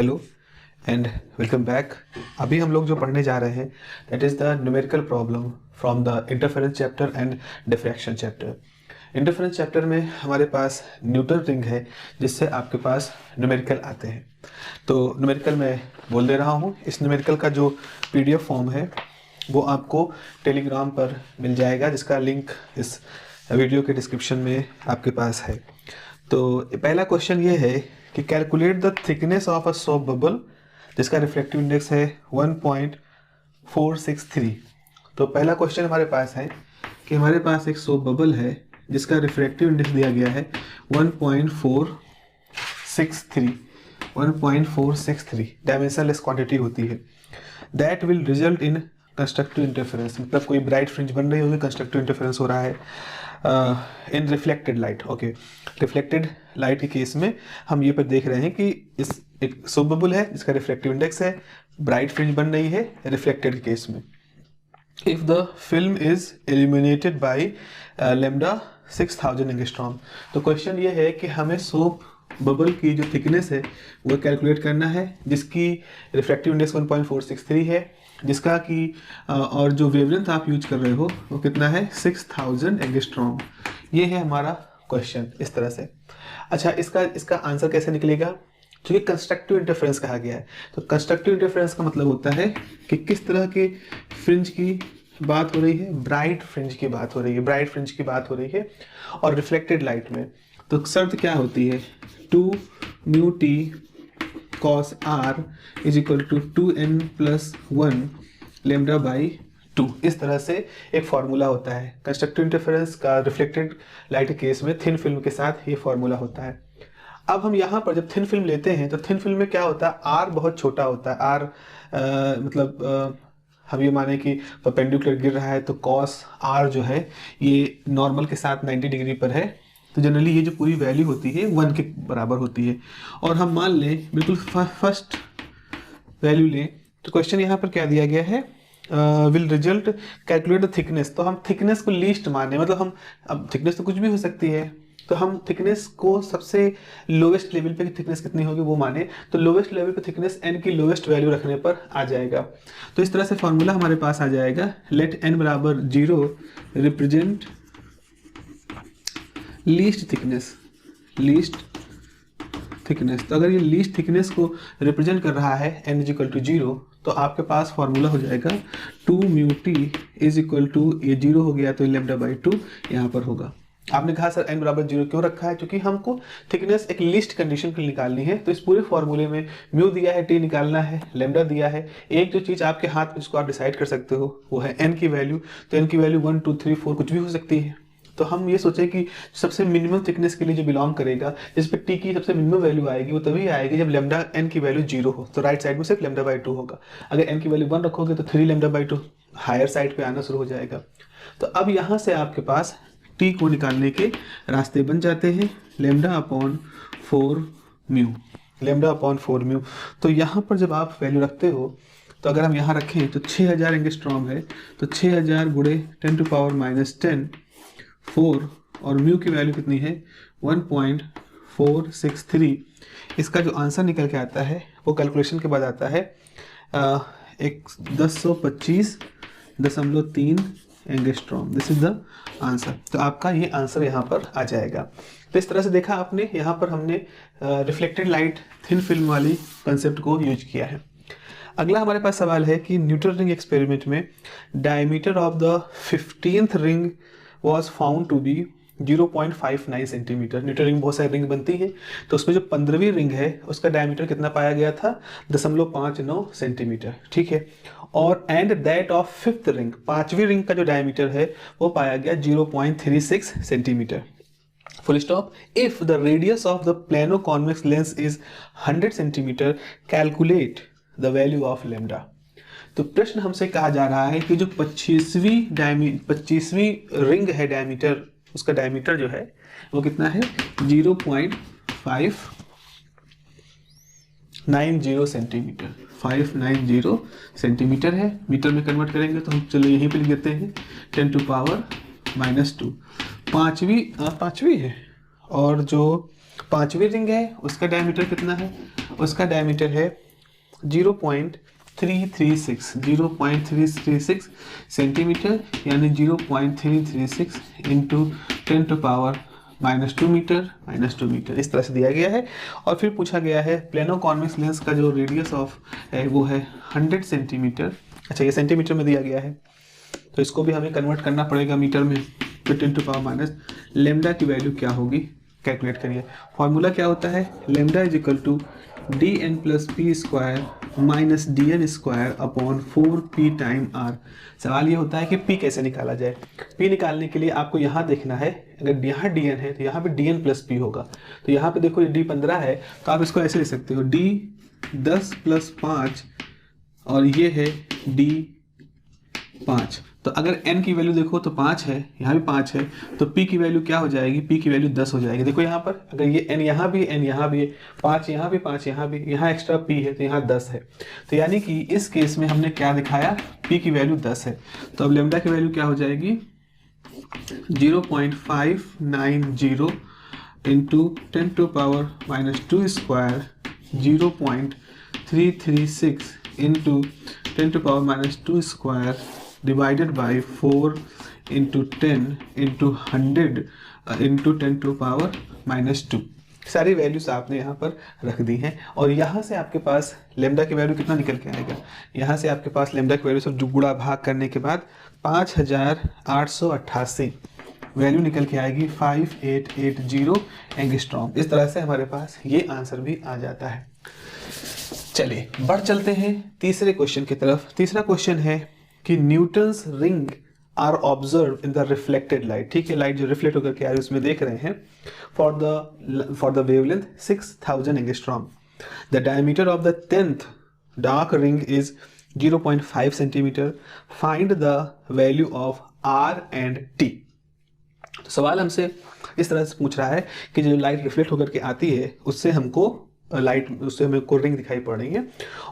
Hello and welcome back. अभी हम लोग जो पढ़ने जा रहे हैं that is the numerical problem from the interference chapter and diffraction chapter. Interference chapter में हमारे पास न्यूटन रिंग है जिससे आपके पास न्यूमेरिकल आते हैं। तो न्यूमेरिकल मैं बोल दे रहा हूँ। इस न्यूमेरिकल का जो PDF फॉर्म है वो आपको टेलीग्राम पर मिल जाएगा, जिसका लिंक इस वीडियो के डिस्क्रिप्शन में आपके पास है। तो पहला क्वेश्चन ये है कि calculate the thickness of a soap bubble जिसका रिफ्लेक्टिव इंडेक्स है 1.463। तो पहला क्वेश्चन हमारे पास है कि हमारे पास एक सोप बबल है जिसका रिफ्लेक्टिव इंडेक्स दिया गया है 1.463 डायमेंशनलेस क्वांटिटी होती है। That will result in constructive interference, मतलब कोई ब्राइट फ्रिंज बन रही होगी, कंस्ट्रक्टिव इंटरफेरेंस हो रहा है in reflected light. Okay, reflected light के केस में हम ये पर देख रहे हैं कि इस एक सोप बबल है जिसका रिफ्लेक्टिव इंडेक्स है, ब्राइट फ्रिंज बन रही है रिफ्लेक्टेड के केस में। If the film is illuminated by lambda 6000 angstrom. तो क्वेश्चन ये है कि हमें सोप बबल की जो थिकनेस है वो कैलकुलेट करना है जिसकी रिफ्लेक्टिव इंडेक्स 1.463 है, जिसका कि और जो वेवलेंथ आप यूज कर रहे हो वो कितना है 6000 एंगस्ट्रॉम। ये है हमारा क्वेश्चन इस तरह से। अच्छा, इसका आंसर कैसे निकलेगा? क्योंकि कंस्ट्रक्टिव इंटरफेरेंस कहा गया है, तो कंस्ट्रक्टिव इंटरफेरेंस का मतलब होता है कि किस तरह के फ्रिंज की बात हो रही है, ब्राइट फ्रिंज की बात हो रही है, ब्राइट फ्रिंज की बात हो रही है और रिफ्लेक्टेड लाइट में। तो शर्त क्या होती है, 2 mu T cos r is equal to 2n+1 lambda by 2। इस तरह से एक फार्मूला होता है कंस्ट्रक्टिव इंटरफेरेंस का रिफ्लेक्टेड लाइट केस में। थिन फिल्म के साथ ये फार्मूला होता है। अब हम यहाँ पर जब थिन फिल्म लेते हैं तो थिन फिल्म में क्या होता है, r बहुत छोटा होता है। r हम ये माने कि परपेंडिकुलर गिर रहा है तो cos r जो है ये नॉर्मल के साथ 90 डिग्री पर है, तो जनरली ये जो पूरी वैल्यू होती है 1 के बराबर होती है। और हम मान लें बिल्कुल फर्स्ट वैल्यू लें, तो क्वेश्चन यहाँ पर क्या दिया गया है, will result calculate the thickness. तो हम थिकनेस को लीस्ट माने, मतलब हम अब थिकनेस तो कुछ भी हो सकती है, तो हम थिकनेस को सबसे लोवेस्ट लेवल पे थिकनेस कितनी होगी वो माने। तो लोवेस्ट लेवल पे थिकनेस n की लोवेस्ट वैल्यू रखने पर आ जाएगा। तो इस तरह से फॉर्मूला हमारे पास आ जाएगा, लेट n बराबर 0 रिप्रेजेंट लीस्ट थिकनेस। तो अगर ये लीस्ट थिकनेस को रिप्रेजेंट कर रहा है n इज इक्वल टू 0, तो आपके पास फॉर्मूला हो जाएगा 2 mu T is equal to, ये 0 हो गया तो लैम्डा बाई 2 यहाँ पर होगा। आपने कहा सर n बराबर 0 क्यों रखा है? क्योंकि हमको थिकनेस एक लिस्ट कंडीशन के लिए निकालनी है। तो इस पूरे फॉर्मूले में म्यू दिया है, टी निकालना है, लैम्डा दिया है। एक जो चीज़ आपके हाथ में जिसको आप डिसाइड कर सकते हो वो है n की वैल्यू। तो n की वैल्यू 1 2 3 4 कुछ भी हो सकती है। तो हम ये सोचें कि सबसे मिनिमम थिकनेस के लिए जो बिलोंग करेगा, जिस पे टी की सबसे मिनिमम वैल्यू आएगी, वो तभी आएगी जब लैम्डा n की वैल्यू 0 हो। तो राइट साइड में सिर्फ लैम्डा बाई 2 होगा। अगर n की वैल्यू 1 रखोगे तो 3 लैम्डा बाई 2 हायर साइड पे आना शुरू हो जाएगा। तो अब यहाँ से आपके पास टी को निकालने के रास्ते बन जाते हैं, लैम्डा अपॉन 4 म्यू। तो यहाँ पर जब आप वैल्यू रखते हो, तो अगर हम यहाँ रखें तो 6000 एंगस्ट्रॉम है, तो 6000 गुणे 10⁻⁻10 4 और म्यू की वैल्यू कितनी है 1.463। इसका जो आंसर निकल के आता है वो कैलकुलेशन के बाद आता है 1025.3 angstrom. This is the answer. तो आपका ये आंसर यहाँ पर आ जाएगा। तो इस तरह से देखा आपने, यहाँ पर हमने रिफ्लेक्टेड लाइट थिन फिल्म वाली कंसेप्ट को यूज किया है। अगला हमारे पास सवाल है कि न्यूटन रिंग एक्सपेरिमेंट में diameter of the 15th ring was found to be 0.59 centimetre. Newton ring बहुत सारी रिंग बनती है, तो उसमें जो 15वीं रिंग है उसका डायमीटर कितना पाया गया था 0.59 सेंटीमीटर, ठीक है। और and that of 5th ring, 5वीं रिंग का जो डायमीटर है वो पाया गया 0.36 centimetre. Full stop. If the radius of the plano convex lens is 100 centimetre, calculate the value of lambda. तो प्रश्न हमसे कहा जा रहा है कि जो 25वीं रिंग है डायमीटर, उसका डायमीटर जो है वो कितना है 0.590 सेंटीमीटर। 590 सेंटीमीटर है, मीटर में कन्वर्ट करेंगे तो हम चलो यहीं पे लिख देते हैं 10⁻⁻²। पांचवी है और जो पांचवी रिंग है, उसका डायमीटर कितना है, उसका डायमीटर है 0.336 सेंटीमीटर, यानी 0.336 इंटू 10⁻⁻² मीटर, इस तरह से दिया गया है। और फिर पूछा गया है प्लेनो कॉन्वेक्स लेंस का जो रेडियस ऑफ है वो है 100 सेंटीमीटर। अच्छा, ये सेंटीमीटर में दिया गया है, तो इसको भी हमें कन्वर्ट करना पड़ेगा मीटर में। तो 10⁻⁻, लेमडा की वैल्यू क्या होगी, कैलकुलेट करिए। फॉर्मूला क्या होता है, lambda is equal to dn plus P square minus dn square upon 4p time r। सवाल ये होता है कि p कैसे निकाला जाए। p निकालने के लिए आपको यहाँ देखना है, अगर यहाँ dn है तो यहाँ पे dn प्लस p होगा। तो यहाँ पे देखो ये d15 है, तो आप इसको ऐसे लिख सकते हो d10 प्लस 5 और ये है d5। तो अगर n की वैल्यू देखो तो 5 है, यहाँ भी 5 है, तो p की वैल्यू क्या हो जाएगी, p की वैल्यू 10 हो जाएगी। देखो यहाँ पर अगर ये n यहाँ भी n यहाँ भी है, 5 यहाँ भी 5 यहाँ भी, यहाँ एक्स्ट्रा p है तो यहाँ 10 है। तो यानी कि इस केस में हमने क्या दिखाया, p की वैल्यू 10 है। तो अब लेमडा की वैल्यू क्या हो जाएगी 0.590 into 10⁻⁻² square 0.336 into 10⁻⁻² square divided by 4 into 10 into 100 into 10⁻⁻²। सारी वैल्यूज आपने यहाँ पर रख दी हैं और यहाँ से आपके पास लेमडा की वैल्यू कितना निकल के आएगा, यहाँ से आपके पास लेमडा की वैल्यू सब गुणा भाग करने के बाद 5888 वैल्यू निकल के आएगी 5880 एंगस्ट्रॉम। इस तरह से हमारे पास ये आंसर भी आ जाता है। चलिए बढ़ चलते हैं तीसरे क्वेश्चन की तरफ। तीसरा क्वेश्चन है कि Newton's ring are observe in the reflected light. ठीक है, लाइट जो रिफ्लेक्ट होकर के आ रही है उसमें देख रहे हैं, for the wavelength 6000 angstrom. The diameter of the 10th dark ring is 0.5 centimetre. Find the value of R and T. तो सवाल हमसे इस तरह से पूछ रहा है कि जो लाइट रिफ्लेक्ट होकर के आती है उससे हमें को रिंग दिखाई पड़ रही है,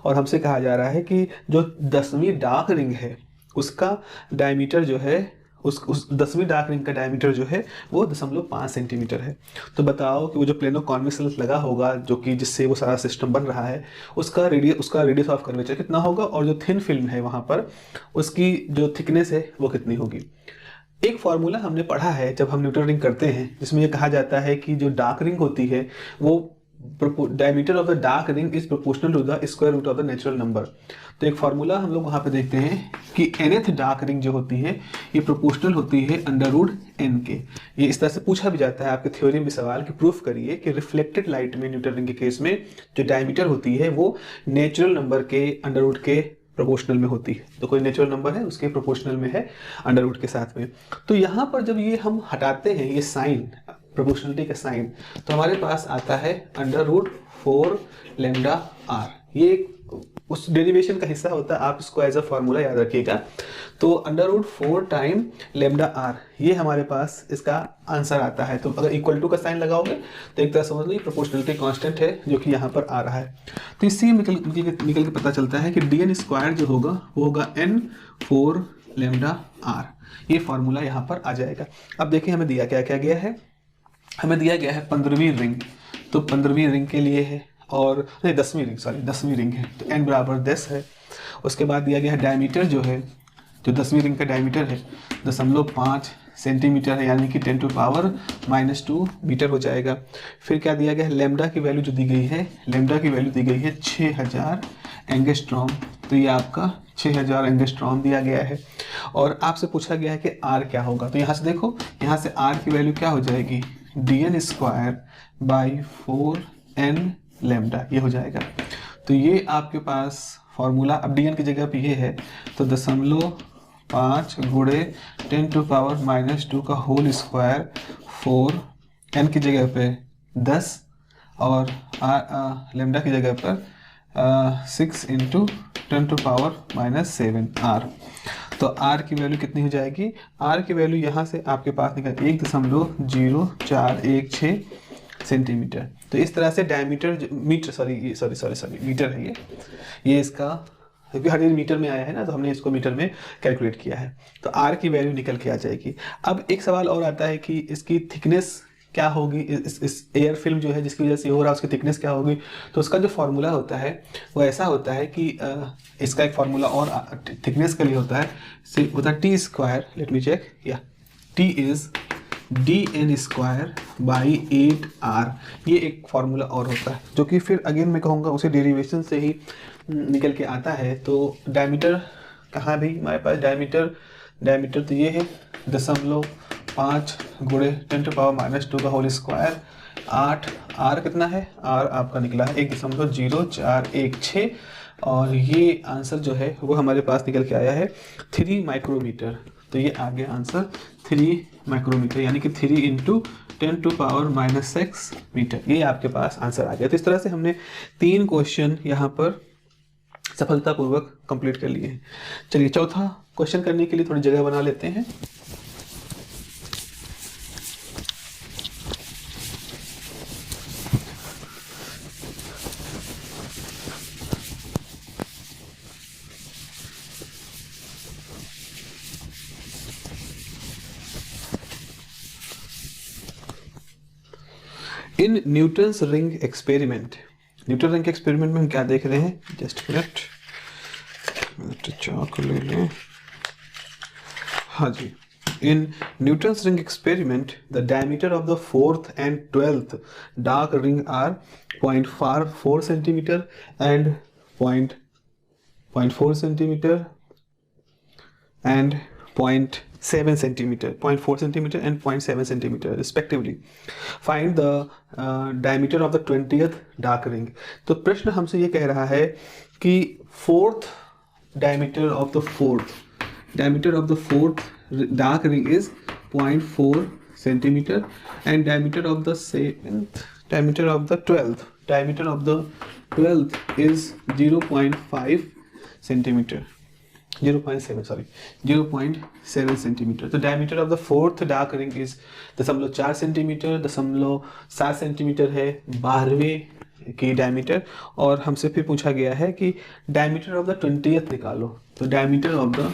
और हमसे कहा जा रहा है कि जो 10वीं डार्क रिंग है उसका डायमीटर जो है, उस 10वीं डार्क रिंग का डायमीटर जो है वो 0.5 सेंटीमीटर है। तो बताओ कि वो जो प्लेनो कॉन्वेक्स लेंस लगा होगा जो कि जिससे वो सारा सिस्टम बन रहा है उसका रेडियस ऑफ कर्वेचर कितना होगा, और जो थिन फिल्म है वहाँ पर उसकी जो थिकनेस है वो कितनी होगी। एक फॉर्मूला हमने पढ़ा है जब हम न्यूटन रिंग करते हैं, जिसमें ये कहा जाता है कि जो डार्क रिंग होती है वो diameter of the dark ring is proportional to the square root of the natural number. तो एक फॉर्मूला हम लोग वहाँ पे देखते हैं कि nth डार्क रिंग जो होती है ये प्रोपोर्शनल होती है √n के। ये इस तरह से पूछा भी जाता है आपके थ्योरी में सवाल कि प्रूफ करिए कि रिफ्लेक्टेड लाइट में न्यूटन रिंग के केस में जो डायमीटर होती है वो नेचुरल नंबर के √ के प्रोपोर्शनल में होती है। तो कोई नेचुरल नंबर है उसके प्रोपोर्शनल में है √ के साथ में। तो यहाँ पर जब ये हम हटाते हैं ये साइन, प्रोपोर्शनलिटी का साइन, तो हमारे पास आता है √4 लैम्डा आर। ये उस डेरिवेशन का हिस्सा होता है, आप इसको एज अ फॉर्मूला याद रखिएगा। तो √4 टाइम लैम्डा आर, ये हमारे पास इसका आंसर आता है। तो अगर इक्वल टू का साइन लगाओगे तो एक तरह समझ लो प्रोपोर्शनलिटी कांस्टेंट है जो कि यहाँ पर आ रहा है। तो इससे निकल के पता चलता है कि dn स्क्वायर जो होगा वो होगा n4 लैम्डा आर। ये फॉर्मूला यहाँ पर आ जाएगा। अब देखिए हमें दिया क्या गया है, हमें दिया गया है 15वीं रिंग। तो 15वीं रिंग के लिए है, और नहीं 10वीं रिंग है, तो n बराबर 10 है। उसके बाद दिया गया है डायमीटर जो है, जो 10वीं रिंग का डायमीटर है 0.5 सेंटीमीटर है, यानी कि 10⁻⁻² मीटर हो जाएगा। फिर क्या दिया गया है, लेमडा की वैल्यू जो दी गई है, लेमडा की वैल्यू दी गई है 6000 एंगस्ट्रॉम। तो ये आपका 6000 एंगस्ट्रॉम दिया गया है, और आपसे पूछा गया है कि आर क्या होगा। तो यहाँ से देखो, यहाँ से आर की वैल्यू क्या हो जाएगी, dn square by 4n lambda, ये हो जाएगा। तो ये आपके पास फॉर्मूला, अब dn की जगह पे ये है तो 0.5 गुणे 10⁻⁻² का होल स्क्वायर 4, n की जगह पे 10 और लैम्डा की जगह पर 6 इंटू 10⁻⁷ r। तो r की वैल्यू कितनी हो जाएगी, r की वैल्यू यहाँ से आपके पास निकल 1.0416 सेंटीमीटर। तो इस तरह से डायमीटर मीटर है ये इसका, क्योंकि हर मीटर में आया है ना, तो हमने इसको मीटर में कैलकुलेट किया है। तो r की वैल्यू निकल के आ जाएगी। अब एक सवाल और आता है कि इसकी थिकनेस क्या होगी, इस एयर फिल्म जो है जिसकी वजह से ये हो रहा है उसकी थिकनेस क्या होगी। तो उसका जो फॉर्मूला होता है वो ऐसा होता है कि इसका एक फार्मूला और थिकनेस के लिए होता है, होता है T square, let me check, या T is dn square by 8r। ये एक फार्मूला और होता है जो कि फिर अगेन मैं कहूँगा उसे डेरिवेशन से ही निकल के आता है। तो डायमीटर कहाँ भी हमारे पास, डायमीटर तो ये है 0.5 गुणे 10⁻² का होल स्क्वायर 8, r कितना है, r आपका निकला है 1.0416 और ये आंसर जो है वो हमारे पास निकल के आया है 3 माइक्रोमीटर। तो ये आ गया आंसर 3 माइक्रोमीटर, यानी कि 3 × 10⁻⁻6 मीटर, ये आपके पास आंसर आ गया। तो इस तरह से हमने 3 क्वेश्चन यहाँ पर सफलतापूर्वक कंप्लीट कर लिए हैं। चलिए चौथा क्वेश्चन करने के लिए थोड़ी जगह बना लेते हैं। In Newton's ring experiment, Newton ring के एक्सपेरिमेंट में हम क्या देख रहे हैं, जस्ट मिनट, चाक ले लें, हाँ जी। In Newton's ring experiment the diameter of the 4th and 12th dark ring are 0.4 centimetre and 0.4 centimetre and 0.7 centimeter, 0.4 centimeter and 0.7 centimeter respectively. Find the diameter of the 20th dark ring. तो प्रश्न हमसे ये कह रहा है कि diameter of the fourth dark ring is 0.4 centimeter and diameter of the 12th is 0.5 centimeter. 0.7 centimetre. तो diameter of the 4th dark ring is 0.4 centimetre, 0.7 centimetre है 12वें की डायमीटर। और हमसे फिर पूछा गया है कि डायमीटर ऑफ द 20th निकालो, तो डायमीटर ऑफ द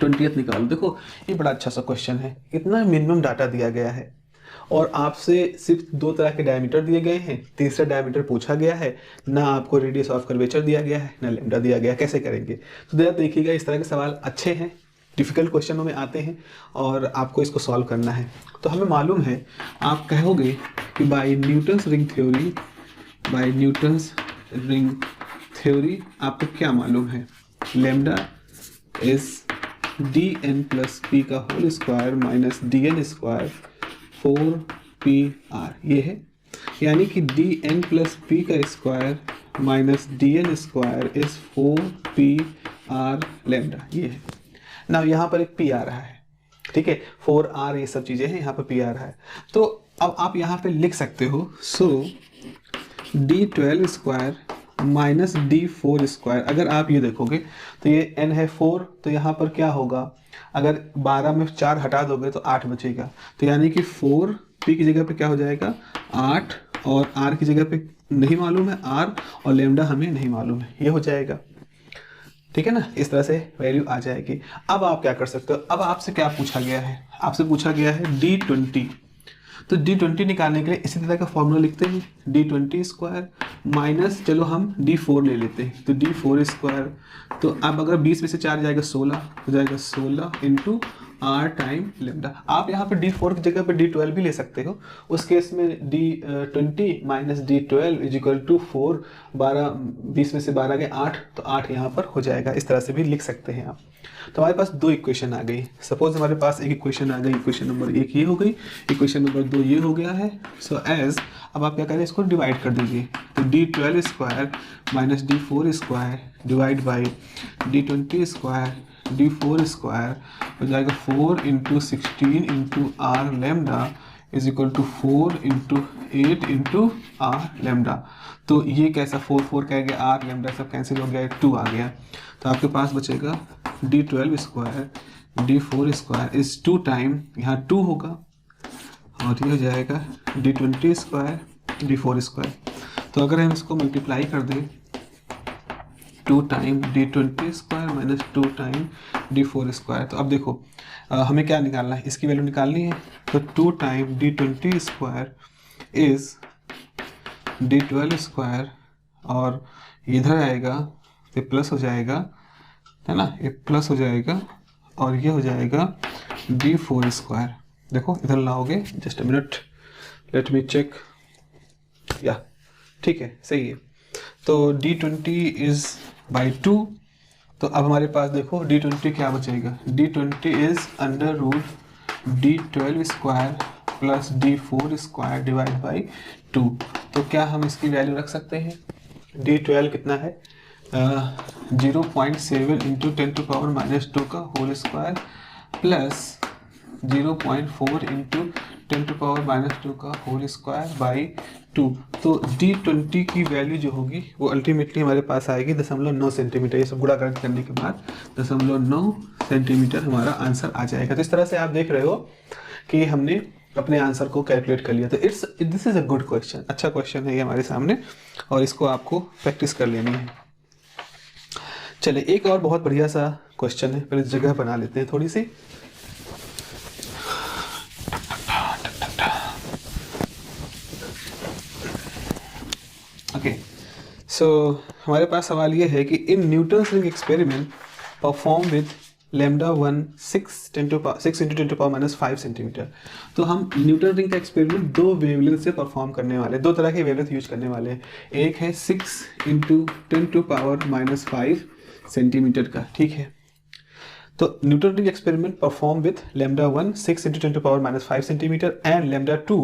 20th निकालो। देखो ये बड़ा अच्छा सा क्वेश्चन है, इतना मिनिमम डाटा दिया गया है और आपसे सिर्फ 2 तरह के डायमीटर दिए गए हैं, तीसरा डायमीटर पूछा गया है, ना आपको रेडियस ऑफ कर्वेचर दिया गया है, ना लैम्डा दिया गया है, कैसे करेंगे। तो जरा देखिएगा, इस तरह के सवाल अच्छे हैं, डिफ़िकल्ट क्वेश्चनों में आते हैं और आपको इसको सॉल्व करना है। तो हमें मालूम है, आप कहोगे कि बाय न्यूटन्स रिंग थ्योरी आपको क्या मालूम है, लैम्डा इज dn + p का whole square minus dn square 4pr, ये है, यानी कि dn + p का square minus dn square is 4pr lambda, ये है ना। यहाँ पर एक p आ रहा है, ठीक है, 4r ये सब चीज़ें हैं, यहाँ पर p आ रहा है। तो अब आप यहाँ पे लिख सकते हो, सो d12 square minus d4 square. अगर आप ये देखोगे तो ये n है 4, तो यहाँ पर क्या होगा, अगर 12 में 4 हटा दोगे तो 8 बचेगा। तो यानी कि 4 p की जगह पे क्या हो जाएगा 8, और r की जगह पे नहीं मालूम है r, और लैम्डा हमें नहीं मालूम है, ये हो जाएगा, ठीक है ना। इस तरह से वैल्यू आ जाएगी। अब आप क्या कर सकते हो, अब आपसे क्या पूछा गया है, आपसे पूछा गया है d20। तो d20 निकालने के लिए इसी तरह का फॉर्मूला लिखते हैं, d20 स्क्वायर माइनस, चलो हम d4 ले लेते हैं, तो d4 स्क्वायर। तो अब अगर 20 में से 4 जाएगा 16, हो जाएगा 16 इंटू r टाइम लैम्डा। आप यहाँ पे d4 की जगह पे d12 भी ले सकते हो, उस केस में d20 minus d12 is equal to 4, 20 में से 12 गए 8, तो 8 यहाँ पर हो जाएगा। इस तरह से भी लिख सकते हैं आप। तो हमारे पास 2 इक्वेशन आ गई। सपोज हमारे पास एक इक्वेशन आ गई, इक्वेशन नंबर 1 ये हो गई, इक्वेशन नंबर 2 ये हो गया है। सो एज अब आप क्या करें, इसको डिवाइड कर दीजिए, तो d12 square minus d4 square divide by d20 square d4 square हो जाएगा 4 × 16 × r lambda is equal to 4 × 8 × r lambda. तो ये कैसा 4 कह गया, r लैम्डा सब कैंसिल हो गया, 2 आ गया। तो आपके पास बचेगा d12 square d4 square is 2 time, यहाँ 2 होगा, और ये हो जाएगा d20 स्क्वायर d4 स्क्वायर। तो अगर हम इसको मल्टीप्लाई कर दें 2 time d20 square minus 2 time d4 square. तो अब देखो हमें क्या निकालना है, इसकी वैल्यू निकालनी है। तो 2 time d20 square is d12 square, और इधर आएगा तो प्लस हो जाएगा, है ना, ये प्लस हो जाएगा और ये हो जाएगा d4 स्क्वायर। देखो इधर लाओगे, just a minute, let me check, या ठीक है, सही है। तो d20 इज बाई 2। तो अब हमारे पास देखो d20 क्या बचेगा, d20 is under root d12 square plus d4 square divide by 2। तो क्या हम इसकी वैल्यू रख सकते हैं, d12 कितना है 0.7 इंटू 10 टू पावर माइनस 2 का whole square plus 0.4 into 10 to power minus 2 का होल स्क्वायर बाई 2। तो d20 की वैल्यू जो होगी वो अल्टीमेटली हमारे पास आएगी 0.9 सेंटीमीटर। ये सब गुणा करने के बाद 0.9 सेंटीमीटर हमारा आंसर आ जाएगा। तो इस तरह से आप देख रहे हो कि हमने अपने आंसर को कैलकुलेट कर लिया। तो this is a good question, अच्छा क्वेश्चन है ये हमारे सामने, और इसको आपको प्रैक्टिस कर लेनी है। चलिए एक और बहुत बढ़िया सा क्वेश्चन है, पहले जगह बना लेते हैं थोड़ी सी। ओके, सो हमारे पास सवाल ये है कि in Newton's ring experiment perform with lambda 1 6 into 10 to power minus 5 centimetre. तो हम न्यूटन रिंग का एक्सपेरिमेंट दो वेवलेंथ से परफॉर्म करने वाले, दो तरह के वेवलेंथ यूज करने वाले हैं। एक है 6 into 10 to power minus 5 centimetre का, ठीक है। तो Newton ring experiment perform with lambda 1 6 into 10 to power minus 5 centimetre and lambda 2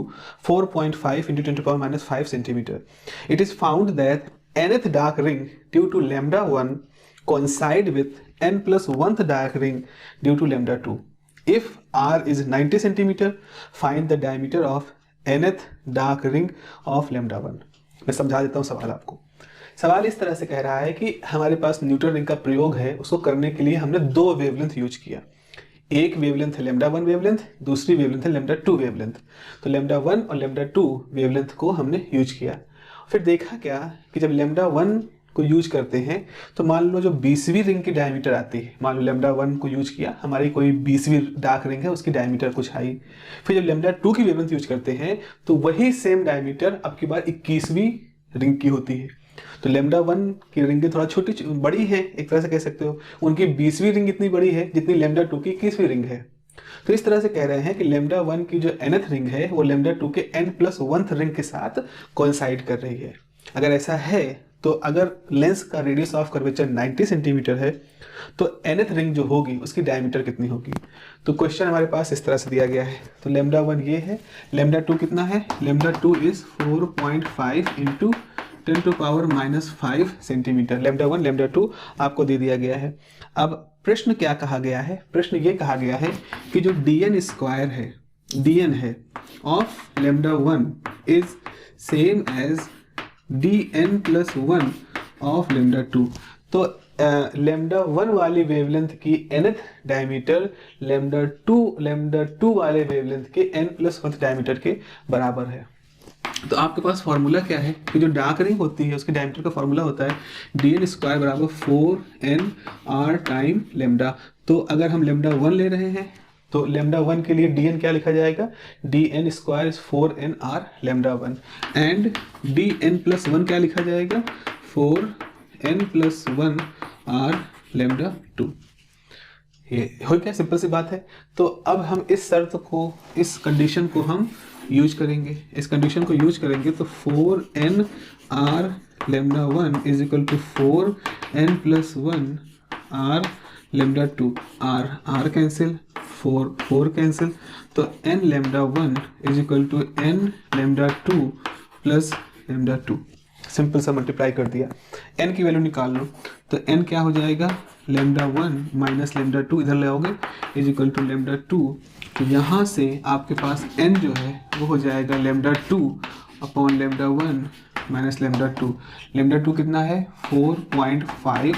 4.5 into 10 to power minus 5 centimetre. It is found that nth dark ring due to lambda 1 coincide with n plus 1th dark ring due to lambda 2. If r is 90 centimeter, find the diameter of nth dark ring of lambda 1. मैं समझा देता हूँ सवाल आपको। सवाल इस तरह से कह रहा है कि हमारे पास न्यूटन रिंग का प्रयोग है, उसको करने के लिए हमने दो वेवलेंथ यूज किया। एक वेवलेंथ है लैम्डा 1 वेवलेंथ, दूसरी वेवलेंथ है लैम्डा 2 वेवलेंथ। तो लैम्डा 1 और लैम्डा 2 वेवलेंथ को हमने यूज किया। फिर देखा क्या कि जब लैम्डा 1 को यूज करते हैं तो मान लो जो 20वीं रिंग की डायमीटर आती है, मान लो लैम्डा 1 को यूज किया, हमारी कोई 20वीं डार्क रिंग है, उसकी डायमीटर कुछ आई। फिर जब लैम्डा 2 की वेवलेंथ यूज करते हैं तो वही सेम डायमीटर अब की बार 21वीं रिंग की होती है। तो लैम्डा 1 की रिंगें थोड़ा छोटी बड़ी है, एक तरह से कह सकते हो, उनकी 20वीं रिंग इतनी बड़ी है जितनी लैम्डा 2 की 21वीं रिंग है। तो इस तरह से कह रहे हैं कि लैम्डा 1 की जो nth रिंग है वो लैम्डा 2 के n+1th रिंग के साथ कोइंसाइड कर रही है। अगर ऐसा है तो अगर लेंस का रेडियस ऑफ कर्वेचर 90 सेंटीमीटर है तो nth रिंग जो होगी उसकी डायमीटर कितनी होगी। तो क्वेश्चन हमारे पास इस तरह से दिया गया है। तो लैम्डा 1 ये है, लैम्डा 2 कितना है, lambda 2 is 4.5 into 10 to power minus 5 centimetre. Lambda 1 lambda 2 आपको दे दिया गया है। अब प्रश्न क्या कहा गया है, प्रश्न ये कहा गया है कि जो dn स्क्वायर है, dn है of lambda 1 is same as dn+1 of lambda 2। तो लैम्डा 1 वाली वेवलेंथ की nth डायमीटर लैम्डा 2 वाले वेवलेंथ के n+1 डायमीटर के बराबर है। तो आपके पास फॉर्मूला क्या है कि जो डार्क रिंग होती है उसके डायमीटर का फॉर्मूला होता है dn स्क्वायर बराबर 4nr टाइम लैम्डा। तो अगर हम लैम्डा 1 ले रहे हैं तो लैम्डा 1 के लिए dn क्या लिखा जाएगा, dn square is 4nr lambda 1 and dn+1 क्या लिखा जाएगा, 4n+1 r लैम्डा 2। ये हो क्या, सिंपल सी बात है। तो अब हम इस शर्त को, इस कंडीशन को हम यूज करेंगे, इस कंडीशन को यूज करेंगे तो 4nr lambda 1 is equal to 4n+1 r lambda 2। r cancel, 4 cancel, तो n lambda 1 is equal to n lambda 2 plus lambda 2। Simple सा मल्टीप्लाई कर दिया, n की वैल्यू निकाल लो। तो n क्या हो जाएगा, लैम्डा 1 माइनस लैम्डा 2 इधर ले आओगे इज इक्वल टू लैम्डा 2। तो यहाँ से आपके पास n जो है वो हो जाएगा lambda 2 upon lambda 1 minus lambda 2। Lambda 2 कितना है, 4.5।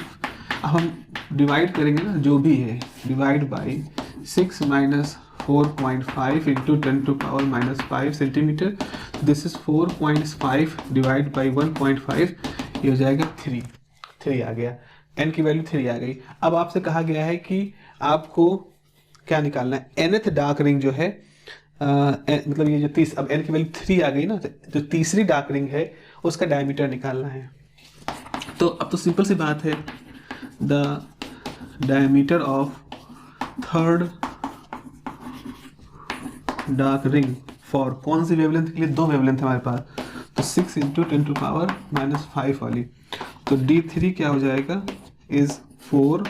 अब हम डिवाइड करेंगे ना, जो भी है divide by 6 minus 4.5 into 10 to power minus 5 centimetre. This is 4.5 divide by 1.5, ये हो जाएगा 3 आ गया। n की वैल्यू 3 आ गई। अब आपसे कहा गया है कि आपको क्या निकालना है, nth डार्क रिंग जो है मतलब ये जो अब n की वैल्यू 3 आ गई ना, तो जो तीसरी डार्क रिंग है उसका डायमीटर निकालना है। तो अब तो सिंपल सी बात है, the diameter of third dark ring for कौन सी वेवलेंथ के लिए, 2 वेवलेंथ है हमारे पास, तो 6 इंटू 10⁻⁵ वाली, तो D3 क्या हो जाएगा इज 4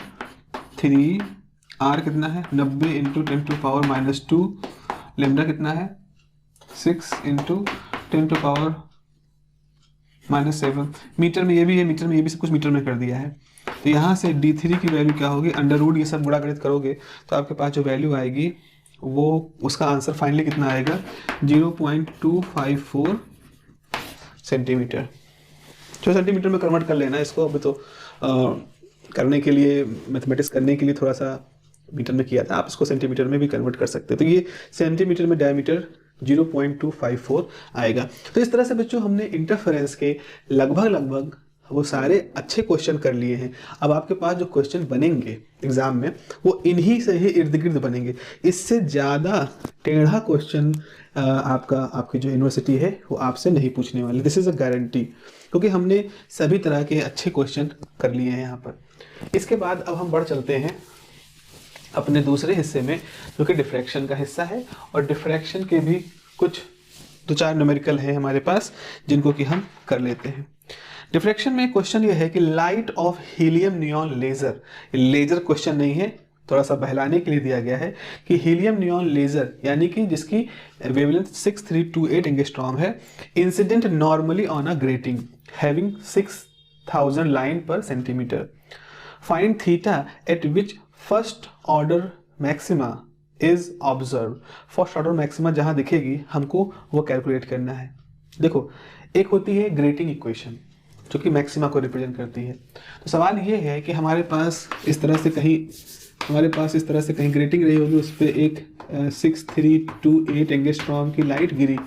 3 R कितना है 90 इंटू 10⁻⁻2, लेमडा कितना है 6 इंटू 10⁻⁻7। मीटर में ये भी है, मीटर में ये भी सब कुछ मीटर में कर दिया है। तो यहाँ से D3 की वैल्यू क्या होगी, अंडर रूट ये सब गुणा गणित करोगे तो आपके पास जो वैल्यू आएगी वो उसका आंसर फाइनली कितना आएगा 0.254 सेंटीमीटर। जो सेंटीमीटर में कन्वर्ट कर लेना इसको, अभी तो करने के लिए मैथमेटिक्स करने के लिए थोड़ा सा मीटर में किया था, आप इसको सेंटीमीटर में भी कन्वर्ट कर सकते हैं। तो ये सेंटीमीटर में डायमीटर 0.254 आएगा। तो इस तरह से बच्चों हमने इंटरफेरेंस के लगभग वो सारे अच्छे क्वेश्चन कर लिए हैं। अब आपके पास जो क्वेश्चन बनेंगे एग्जाम में वो इन्हीं से ही इर्द गिर्द बनेंगे। इससे ज़्यादा टेढ़ा क्वेश्चन आपकी जो यूनिवर्सिटी है वो आपसे नहीं पूछने वाली, दिस इज़ अ गारंटी, क्योंकि हमने सभी तरह के अच्छे क्वेश्चन कर लिए हैं यहाँ पर। इसके बाद अब हम बढ़ चलते हैं अपने दूसरे हिस्से में, जो कि डिफ्रैक्शन का हिस्सा है। और डिफ्रैक्शन के भी कुछ 2-4 न्यूमेरिकल हैं हमारे पास जिनको कि हम कर लेते हैं। डिफ्रैक्शन में क्वेश्चन ये है कि light of helium neon laser, laser question नहीं है, थोड़ा सा बहलाने के लिए दिया गया है कि हीलियम नियॉन लेजर यानी कि जिसकी वेवलेंथ 6328 एंगस्ट्रॉम है, incident normally on a grating having 6000 line per centimetre, find theta at which first order maxima is observe. First order maxima जहां दिखेगी हमको वो कैलकुलेट करना है। देखो, एक होती है ग्रेटिंग इक्वेशन जो कि मैक्सिमा को रिप्रेजेंट करती है। तो सवाल ये है कि हमारे पास इस तरह से कहीं ग्रेटिंग रही होगी, उस पर एक 6328 एंगस्ट्रॉम की लाइट गिरी।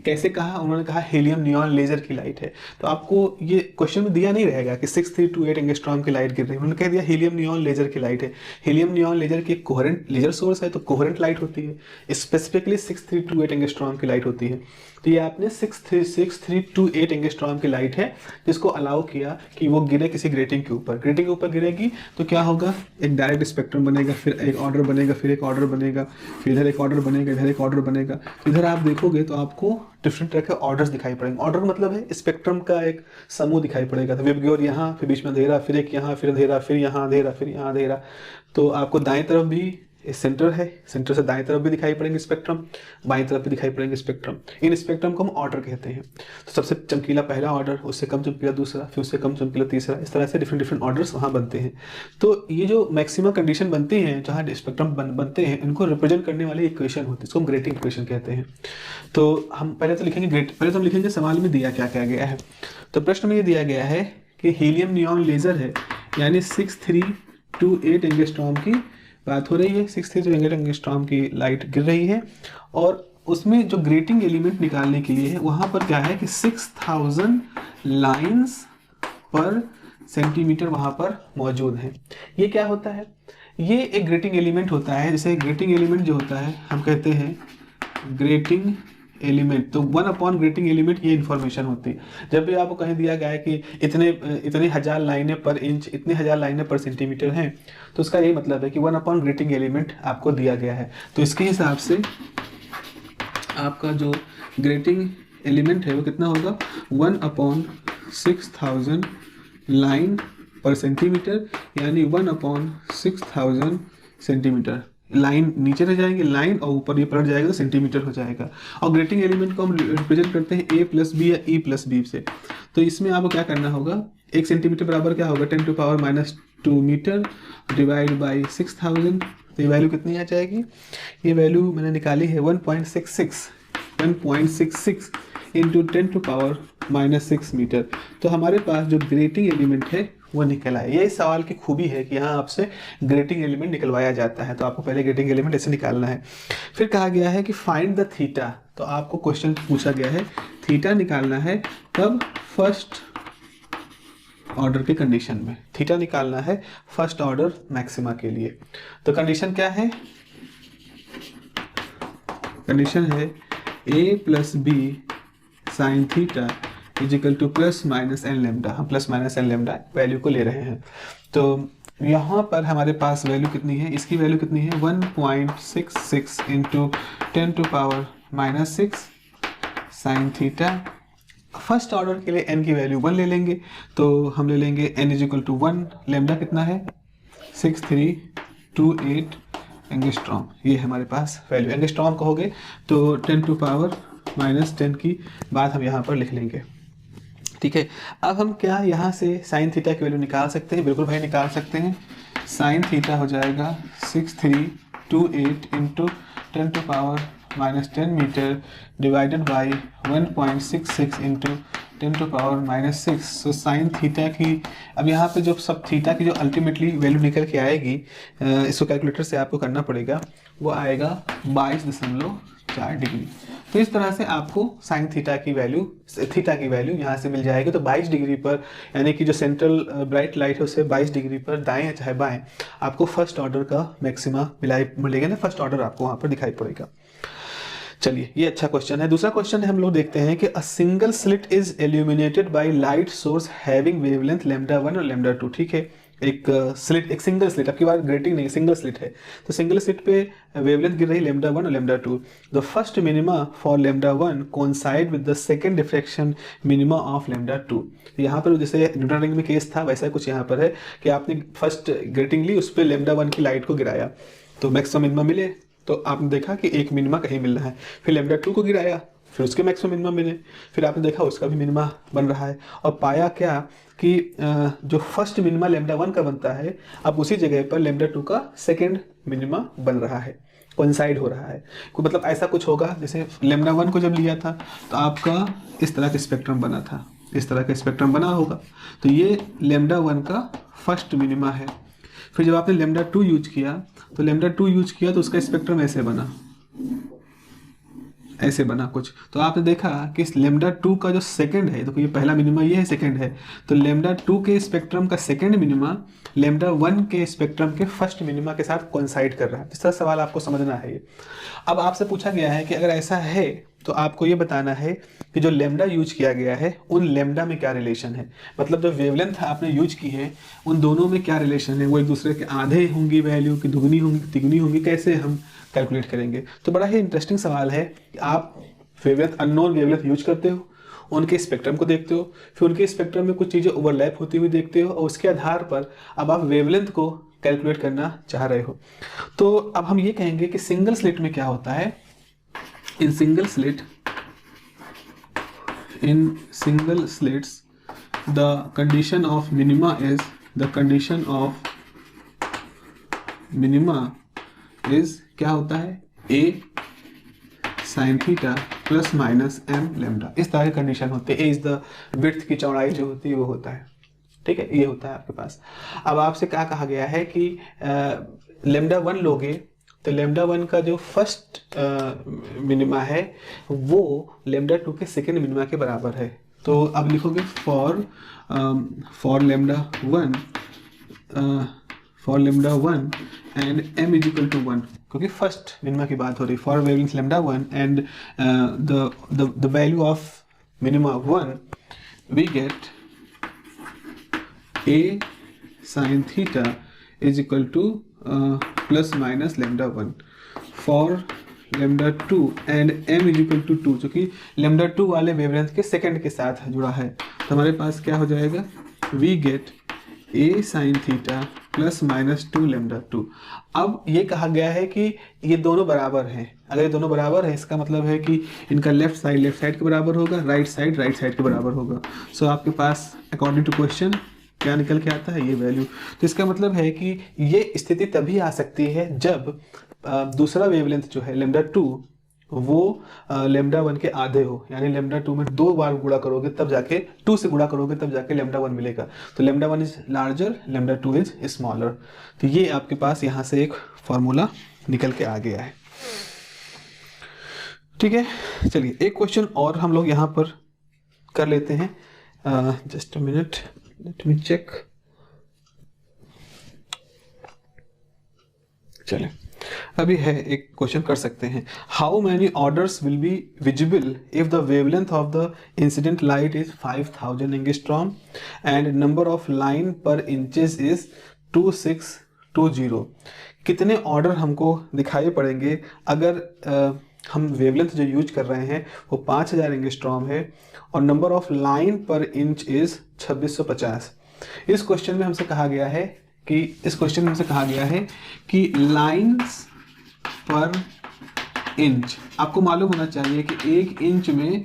कैसे कहा, उन्होंने कहा हीलियम नियॉन लेजर की लाइट है। तो आपको ये क्वेश्चन में दिया नहीं रहेगा कि 6328 एंगस्ट्रॉम की लाइट गिर रही है, उन्होंने कह दिया हीलियम नियॉन लेजर की लाइट है। हीलियम नियॉन लेजर की कोहेरेंट लेजर सोर्स है तो कोहेरेंट लाइट होती है, स्पेसिफिकली 6328 एंगस्ट्रॉम की लाइट होती है। तो ये आपने 6328 एंगस्ट्रॉम की लाइट है जिसको अलाउ किया कि वो गिरे किसी ग्रेटिंग के ऊपर। ग्रेटिंग के ऊपर गिरेगी तो क्या होगा, एक डायरेक्ट स्पेक्ट्रम बनेगा, फिर एक ऑर्डर बनेगा, फिर एक ऑर्डर बनेगा, फिर इधर एक ऑर्डर बनेगा, इधर एक ऑर्डर बनेगा। इधर आप देखोगे तो आपको डिफरेंट तरह के ऑर्डर्स दिखाई पड़ेंगे। ऑर्डर मतलब है स्पेक्ट्रम का एक समूह दिखाई पड़ेगा। तो वेवगेयर यहाँ, फिर बीच में अंधेरा, फिर एक यहाँ, फिर अंधेरा, फिर यहाँ अंधेरा, फिर यहाँ अंधेरा। तो आपको दाएं तरफ भी सेंटर है, सेंटर से दाएं तरफ भी दिखाई पड़ेंगे स्पेक्ट्रम, बाएं तरफ भी दिखाई पड़ेंगे स्पेक्ट्रम। इन स्पेक्ट्रम को हम ऑर्डर कहते हैं। तो सबसे चमकीला पहला ऑर्डर, उससे कम चमकीला दूसरा, फिर उससे कम चमकीला तीसरा, इस तरह से डिफरेंट ऑर्डर्स वहाँ बनते हैं। तो ये जो मैक्सिमम कंडीशन बनती हैं जहाँ स्पेक्ट्रम बनते हैं, इनको रिप्रेजेंट करने वाली इक्वेशन होती है, इसको हम ग्रेटिंग इक्वेशन कहते हैं। तो हम पहले तो लिखेंगे सवाल में दिया क्या क्या गया है। तो प्रश्न में ये दिया गया है कि हीलियम नियॉन लेजर है, यानी 6328 एंगस्ट्रॉम की बात हो रही है, 6328 एंगस्ट्रॉम की लाइट गिर रही है, और उसमें जो ग्रेटिंग एलिमेंट निकालने के लिए है वहाँ पर क्या है कि 6000 लाइंस पर सेंटीमीटर वहाँ पर मौजूद है। ये क्या होता है, ये एक ग्रेटिंग एलिमेंट होता है। जैसे ग्रेटिंग एलिमेंट जो होता है हम कहते हैं ग्रेटिंग एलिमेंट, तो 1 ग्रेटिंग एलिमेंट ये इन्फॉर्मेशन होती है। जब भी आपको कहीं दिया गया है कि इतने हजार लाइनें पर इंच, इतने हजार लाइनें पर सेंटीमीटर हैं, तो उसका यही मतलब है कि 1 ग्रेटिंग एलिमेंट आपको दिया गया है। तो इसके हिसाब से आपका जो ग्रेटिंग एलिमेंट है वो कितना होगा, 1/6000 लाइन पर सेंटीमीटर, यानी 1/6000 सेंटीमीटर। लाइन नीचे रह जाएंगे, लाइन और ऊपर ये पलट जाएगा तो सेंटीमीटर हो जाएगा। और ग्रेटिंग एलिमेंट को हम रिप्रेजेंट करते हैं A+B या E+B से। तो इसमें आपको क्या करना होगा, 1 सेंटीमीटर बराबर क्या होगा 10⁻⁻2 मीटर डिवाइड बाई 6000। तो ये वैल्यू कितनी आ जाएगी, ये वैल्यू मैंने निकाली है 1.66 इंटू 10⁻⁻6 मीटर। तो हमारे पास जो ग्रेटिंग एलिमेंट है वो निकल आए। यही सवाल की खूबी है कि यहाँ आपसे ग्रेटिंग एलिमेंट निकलवाया जाता है। तो आपको पहले ग्रेटिंग एलिमेंट ऐसे निकालना है। फिर कहा गया है कि फाइंड द थीटा, तो आपको क्वेश्चन पूछा गया है थीटा निकालना है, कब, फर्स्ट ऑर्डर के कंडीशन में। थीटा निकालना है फर्स्ट ऑर्डर मैक्सिमा के लिए। तो कंडीशन क्या है? कंडीशन है a plus B sine theta is equal to plus minus n lambda. हम plus minus n lambda value को ले रहे हैं। तो यहाँ पर हमारे पास वैल्यू कितनी है? इसकी वैल्यू कितनी है? 1.66 into 10 to power minus 6 sine theta. First order के लिए n की वैल्यू 1 ले लेंगे, तो हम ले लेंगे n इजिकल टू 1। लेमडा कितना है? 6328 एंगस्ट्रॉम। ये हमारे पास वैल्यू। एंगस्ट्रॉम कहोगे तो 10 टू पावर माइनस 10 की बात हम यहाँ पर लिख लेंगे। ठीक है, अब हम क्या यहाँ से साइन थीटा की वैल्यू निकाल सकते हैं? बिल्कुल भाई निकाल सकते हैं। साइन थीटा हो जाएगा 6328 into 10 to power minus 10 metre divided by 1.66 into 10 to power minus 6। So sine theta की अब यहाँ पे जो सब थीटा की जो अल्टीमेटली वैल्यू निकल के आएगी, इसको कैलकुलेटर से आपको करना पड़ेगा, वो आएगा 22.4 डिग्री। तो इस तरह से आपको साइन थीटा की वैल्यू यहाँ से मिल जाएगी। तो 22 डिग्री पर, यानी कि जो सेंट्रल ब्राइट लाइट है उससे 22 डिग्री पर दाएं या चाहे बाएं, आपको फर्स्ट ऑर्डर का मैक्सिमा मिलेगा ना, फर्स्ट ऑर्डर आपको वहाँ पर दिखाई पड़ेगा। चलिए, ये अच्छा क्वेश्चन है। दूसरा क्वेश्चन है, हम लोग देखते हैं कि a single slit is illuminated by light source having wavelength λ1 और λ2। ठीक है, एक सिंगल स्लिट, आपकी बात ग्रेटिंग नहीं, सिंगल स्लिट है। तो सिंगल स्लिट पे वेवलेंथ गिर रही λ1 और λ2। The first minima for λ1 coincide with the second diffraction minima of λ2। यहाँ पर जैसे न्यूटन रिंग में केस था, वैसा कुछ यहाँ पर है कि आपने फर्स्ट ग्रेटिंग ली, उस पर λ1 की लाइट को गिराया तो मैक्सिमम मिनिमा मिले। तो आपने देखा कि एक मिनिमा कहीं मिल रहा है, फिर λ2 को गिराया, फिर उसके मैक्सिमम मिनिमा मिले, फिर आपने देखा उसका भी मिनिमा बन रहा है, और पाया क्या कि जो फर्स्ट मिनिमा λ1 का बनता है, अब उसी जगह पर λ2 का सेकंड मिनिमा बन रहा है, कोइंसाइड हो रहा है। मतलब ऐसा कुछ होगा, जैसे λ1 को जब लिया था तो आपका इस तरह का स्पेक्ट्रम बना था, इस तरह का स्पेक्ट्रम बना होगा, तो ये λ1 का फर्स्ट मिनिमा है। फिर जब आपने λ2 यूज किया तो उसका स्पेक्ट्रम ऐसे बना कुछ। तो आपने देखा कि इस λ2 का जो सेकंड है, देखो ये पहला मिनिमा ये है, सेकंड है, तो λ2 के स्पेक्ट्रम का सेकंड मिनिमा λ1 के स्पेक्ट्रम के फर्स्ट मिनिमा के साथ कोइंसाइड कर रहा है। इस तरह सवाल आपको समझना है ये। अब आपसे पूछा गया है कि अगर ऐसा है तो आपको ये बताना है कि जो लैम्डा यूज किया गया है उन लैम्डा में क्या रिलेशन है, मतलब जो वेवलेंथ आपने यूज की है उन दोनों में क्या रिलेशन है, वो एक दूसरे के आधे होंगी वैल्यू की, दुगनी होंगी, तिगुनी होंगी, कैसे हम कैलकुलेट करेंगे। तो बड़ा ही इंटरेस्टिंग सवाल है। आप वेवलेंथ, अननोन वेवलेंथ यूज करते हो, उनके स्पेक्ट्रम को देखते हो, फिर उनके स्पेक्ट्रम में कुछ चीज़ें ओवरलैप होती हुई देखते हो, और उसके आधार पर अब आप वेवलेंथ को कैलकुलेट करना चाह रहे हो। तो अब हम ये कहेंगे कि सिंगल स्लिट में क्या होता है। In single slits, the condition of minima is क्या होता है, a sin theta plus minus m lambda. इस तरह की कंडीशन होती है। a इज द विड्थ की चौड़ाई जो होती है वो होता है, ठीक है, ये होता है आपके पास। अब आपसे क्या कहा गया है कि λ1 लोगे तो λ1 का जो फर्स्ट मिनिमा है वो λ2 के सेकेंड मिनिमा के बराबर है। तो अब लिखोगे for λ1 and m is equal to 1, क्योंकि फर्स्ट मिनिमा की बात हो रही, for wavelength λ1 and the value of minima 1, we get a sin theta is equal to plus minus λ1 for λ2 and m is equal to 2, जो कि λ2 वाले wavelength के second के साथ जुड़ा है। तो हमारे पास क्या हो जाएगा, we get a sin theta plus minus 2 λ2। अब ये कहा गया है कि ये दोनों बराबर हैं। अगर ये दोनों बराबर है इसका मतलब है कि इनका लेफ्ट साइड के बराबर होगा, राइट साइड के बराबर होगा। सो आपके पास अकॉर्डिंग टू क्वेश्चन क्या निकल के आता है, ये वैल्यू। तो इसका मतलब है कि ये स्थिति तभी आ सकती है जब दूसरा वेवलेंथ जो है λ2 वो λ1 के आधे हो, यानी λ2 में 2 बार गुणा करोगे तब जाके 2 से गुणा करोगे तब जाके λ1 मिलेगा। तो λ1 इज लार्जर, λ2 इज स्मॉलर। तो ये आपके पास यहाँ से एक फॉर्मूला निकल के आ गया है, ठीक है। चलिए एक क्वेश्चन और हम लोग यहाँ पर कर लेते हैं, just a minute. Let me check. चले अभी है एक क्वेश्चन कर सकते हैं। How many orders will be visible if the wavelength of the incident light is 5000 angstrom and number of line per inches is 2620। कितने ऑर्डर हमको दिखाई पड़ेंगे अगर हम वेवलेंथ जो यूज कर रहे हैं वो 5000 एंगस्ट्रॉम है और नंबर ऑफ लाइन पर इंच इज 2650। इस क्वेश्चन में हमसे कहा गया है कि लाइन्स पर इंच, आपको मालूम होना चाहिए कि 1 इंच में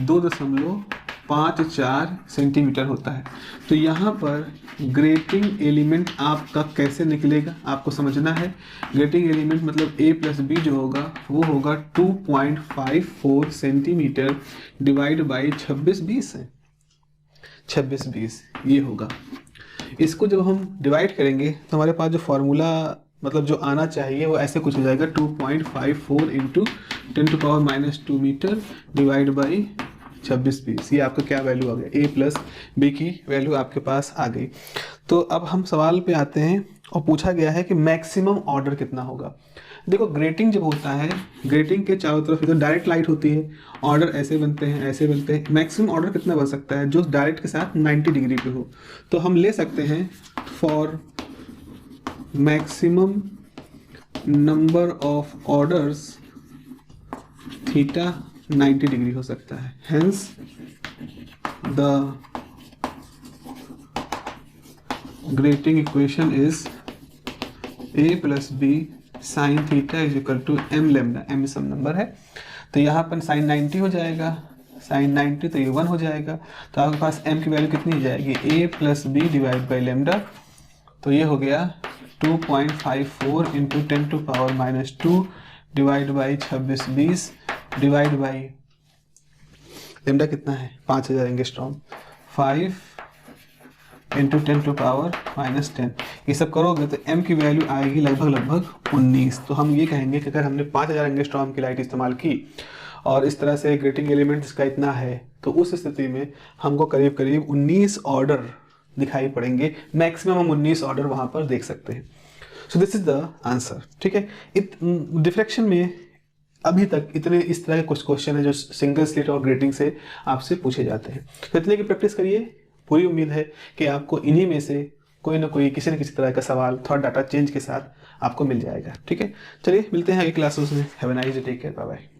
2.54 सेंटीमीटर होता है। तो यहाँ पर ग्रेटिंग एलिमेंट आपका कैसे निकलेगा आपको समझना है। ग्रेटिंग एलिमेंट मतलब a प्लस बी जो होगा वो होगा 2.54 सेंटीमीटर डिवाइड बाई 2620 है, 2620 ये होगा। इसको जब हम डिवाइड करेंगे तो हमारे पास जो फॉर्मूला मतलब जो आना चाहिए वो ऐसे कुछ हो जाएगा 2.54 इंटू 10⁻² मीटर डिवाइड बाई 2620। ये आपका क्या वैल्यू आ गया, a प्लस बी की वैल्यू आपके पास आ गई। तो अब हम सवाल पे आते हैं और पूछा गया है कि मैक्सिमम ऑर्डर कितना होगा। देखो ग्रेटिंग जब होता है, ग्रेटिंग के चारों तरफ इधर डायरेक्ट लाइट होती है, ऑर्डर ऐसे बनते हैं। मैक्सिमम ऑर्डर कितना बन सकता है जो डायरेक्ट के साथ 90 डिग्री पे हो। तो हम ले सकते हैं for maximum number of orders theta 90 degree हो सकता है। Hence the grating equation is a plus B sine theta is equal to m lambda, m some number है। तो यहाँ पर साइन 90 हो जाएगा, साइन 90 तो ये 1 हो जाएगा। तो आपके पास m की वैल्यू कितनी हो जाएगी, a plus B divide by lambda. तो ये हो गया 2.54 into 10⁻² divide by 2620 divide by lambda कितना है 5000 एंगस्ट्रॉम, 5 इंटू 10⁻10। ये सब करोगे तो m की वैल्यू आएगी लगभग 19। तो हम ये कहेंगे कि अगर हमने 5000 एंगस्ट्रॉम की लाइट इस्तेमाल की और इस तरह से ग्रेटिंग एलिमेंट इसका इतना है तो उस स्थिति में हमको करीब 19 ऑर्डर दिखाई पड़ेंगे। मैक्सिमम हम 19 ऑर्डर वहाँ पर देख सकते हैं। So this is the answer. ठीक है, डिफ्रैक्शन में अभी तक इतने इस तरह के कुछ क्वेश्चन है जो सिंगल स्लिट और ग्रेटिंग से आपसे पूछे जाते हैं। तो इतने की प्रैक्टिस करिए, पूरी उम्मीद है कि आपको इन्हीं में से कोई ना कोई किसी न किसी तरह का सवाल थोड़ा डाटा चेंज के साथ आपको मिल जाएगा। ठीक है, चलिए मिलते हैं अगली क्लासेस में। Have a nice day, take care, bye bye.